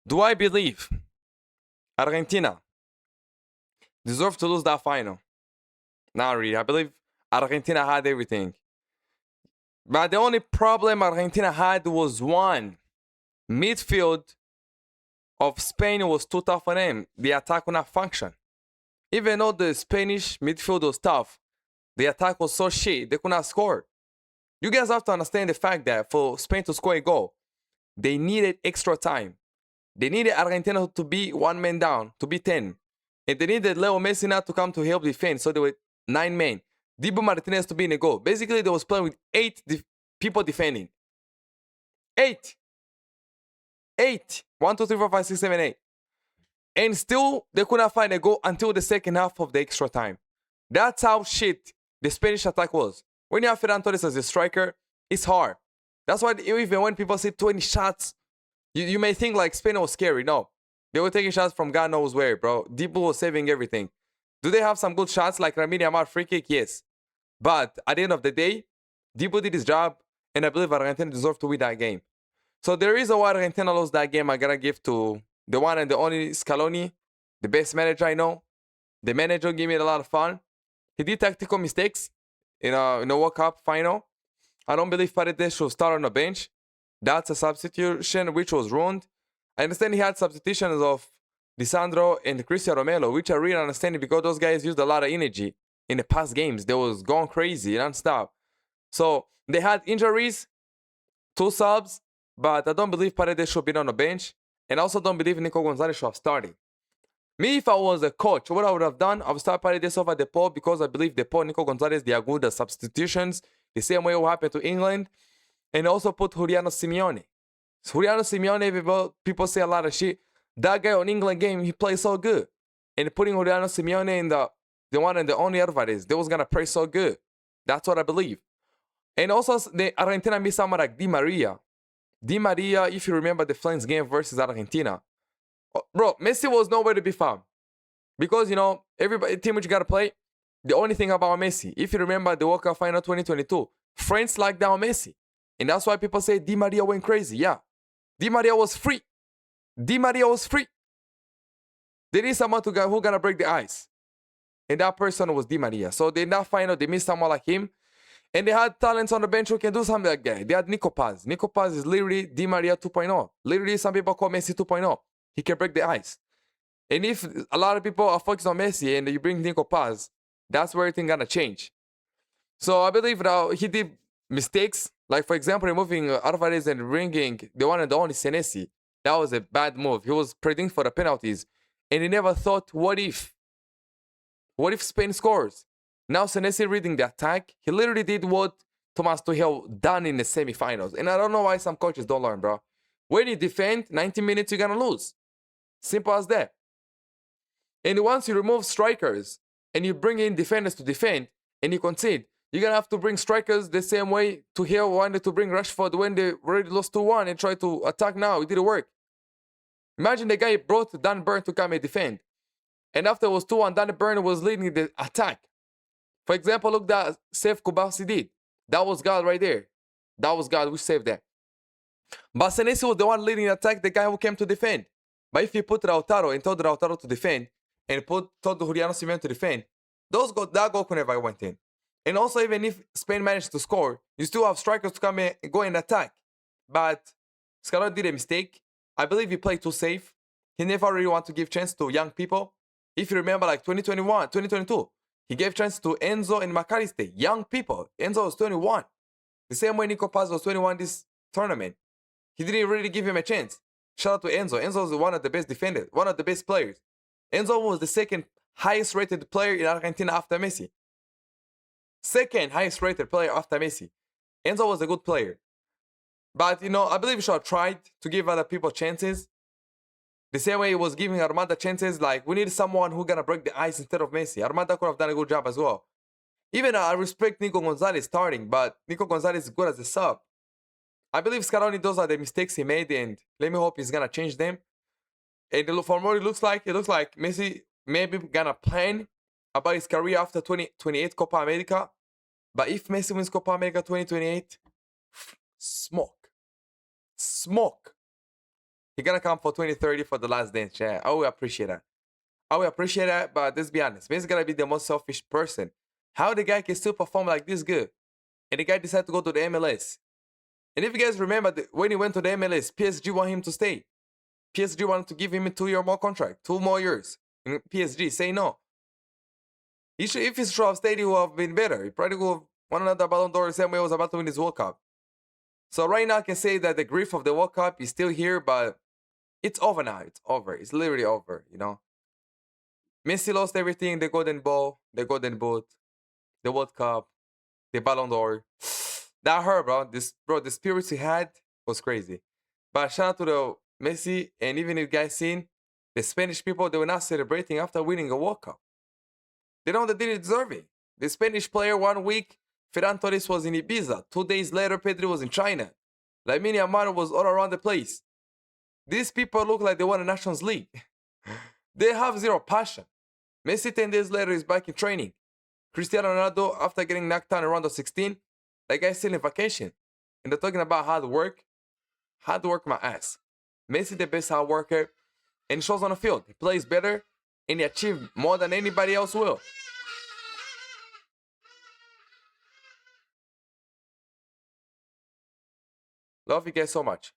Do I believe Argentina deserved to lose that final? Not really. I believe Argentina had everything. But the only problem Argentina had was one. Midfield of Spain was too tough for them. The attack would not function. Even though the Spanish midfield was tough, the attack was so shit, they could not score. You guys have to understand the fact that for Spain to score a goal, they needed extra time. They needed Argentina to be one man down, to be 10. And they needed Leo Messi now to come to help defend, so they were 9 men. Dibu Martinez to be in a goal. Basically, they was playing with 8 people defending. 8. 8. 1, 2, 3, 4, 5, 6, 7, 8. And still, they could not find a goal until the second half of the extra time. That's how shit the Spanish attack was. When you have Ferran Torres as a striker, it's hard. That's why even when people say 20 shots, you may think like Spain was scary. No. They were taking shots from God knows where, bro. Dibu was saving everything. Do they have some good shots like Lamine Yamal free kick? Yes. But at the end of the day, Dibu did his job, and I believe Argentina deserved to win that game. So the reason why Argentina lost that game, I gotta give to the one and the only Scaloni, the best manager I know. The manager gave me a lot of fun. He did tactical mistakes in a World Cup final. I don't believe Paredes should start on the bench. That's a substitution which was ruined. I understand he had substitutions of Lisandro and Cristiano Romero, which I really understand because those guys used a lot of energy in the past games. They was going crazy non-stop. So they had injuries, 2 subs, but I don't believe Paredes should be on the bench. And I also don't believe Nico Gonzalez should have started. Me, if I was a coach, what I would have done, I would start Paredes over Depot because I believe Depot and Nico Gonzalez, they are good at substitutions. The same way what happened to England. And also put Juliano Simeone. Juliano Simeone, people say a lot of shit. That guy on England game, he plays so good. And putting Juliano Simeone in the one and the only Alvarez, they was going to play so good. That's what I believe. And also, the Argentina missed someone like Di Maria. Di Maria, if you remember the Flames game versus Argentina. Bro, Messi was nowhere to be found. Because, everybody, team which you got to play, the only thing about Messi, if you remember the World Cup final 2022, France locked down Messi. And that's why people say Di Maria went crazy. Yeah. Di Maria was free. Di Maria was free. They need someone who gonna break the ice. And that person was Di Maria. So in that final, they missed someone like him. And they had talents on the bench who can do something like that. They had Nico Paz. Nico Paz is literally Di Maria 2.0. Literally, some people call Messi 2.0. He can break the ice. And if a lot of people are focused on Messi and you bring Nico Paz, that's where everything gonna change. So I believe now he did mistakes. Like, for example, removing Alvarez and bringing the one and the only Senesi. That was a bad move. He was predicting for the penalties. And he never thought, what if? What if Spain scores? Now Senesi reading the attack. He literally did what Thomas Tuchel done in the semifinals. And I don't know why some coaches don't learn, bro. When you defend, 90 minutes, you're going to lose. Simple as that. And once you remove strikers and you bring in defenders to defend and you concede, you're going to have to bring strikers the same way Tuchel wanted to bring Rashford when they already lost 2-1 and tried to attack now. It didn't work. Imagine the guy brought Dan Burn to come and defend. And after it was 2-1, Dan Burn was leading the attack. For example, look that save Kubasi did. That was God right there. That was God who saved that. But Senesi was the one leading the attack, the guy who came to defend. But if you put Lautaro and told Lautaro to defend, and told Juliano Simeone to defend, that goal could never went in. And also, even if Spain managed to score, you still have strikers to come in and go and attack. But Scaloni did a mistake. I believe he played too safe. He never really wanted to give chance to young people. If you remember, like 2021, 2022, he gave chance to Enzo and McAllister, young people. Enzo was 21. The same way Nico Paz was 21 this tournament. He didn't really give him a chance. Shout out to Enzo. Enzo was one of the best defenders, one of the best players. Enzo was the second highest rated player in Argentina after Messi. Second highest rated player after Messi. Enzo was a good player. But, I believe he should have tried to give other people chances. The same way he was giving Armada chances, like, we need someone who's going to break the ice instead of Messi. Armada could have done a good job as well. Even I respect Nico Gonzalez starting, but Nico Gonzalez is good as a sub. I believe Scaloni, those are the mistakes he made, and let me hope he's going to change them. And from what it looks like Messi maybe going to plan about his career after 2028 Copa America. But if Messi wins Copa America 2028, smoke. He gonna come for 2030 for the last dance. Yeah, I will appreciate that. I will appreciate that, but let's be honest. Messi's gonna be the most selfish person. How the guy can still perform like this good? And the guy decided to go to the MLS. And if you guys remember, when he went to the MLS, PSG want him to stay. PSG wanted to give him a 2-year more contract, 2 more years. And PSG say no. He should, if he should have stayed, he would have been better. He probably would have won another Ballon d'Or the same way he was about to win his World Cup. So right now I can say that the grief of the World Cup is still here, but it's over now. It's over. It's literally over, you know. Messi lost everything, the Golden Ball, the Golden Boot, the World Cup, the Ballon d'Or. That hurt, bro. The spirits he had was crazy. But shout out to the Messi, and even if you guys seen, the Spanish people, they were not celebrating after winning a World Cup. They know they didn't deserve it. The Spanish player 1 week, Ferran Torres was in Ibiza. 2 days later, Pedri was in China. Lamine Yamal was all around the place. These people look like they won a Nations League. They have zero passion. Messi 10 days later is back in training. Cristiano Ronaldo, after getting knocked down in round of 16, that guy's still in vacation. And they're talking about hard work. Hard work my ass. Messi the best hard worker, and he shows on the field. He plays better, and he achieved more than anybody else will. Love you guys so much.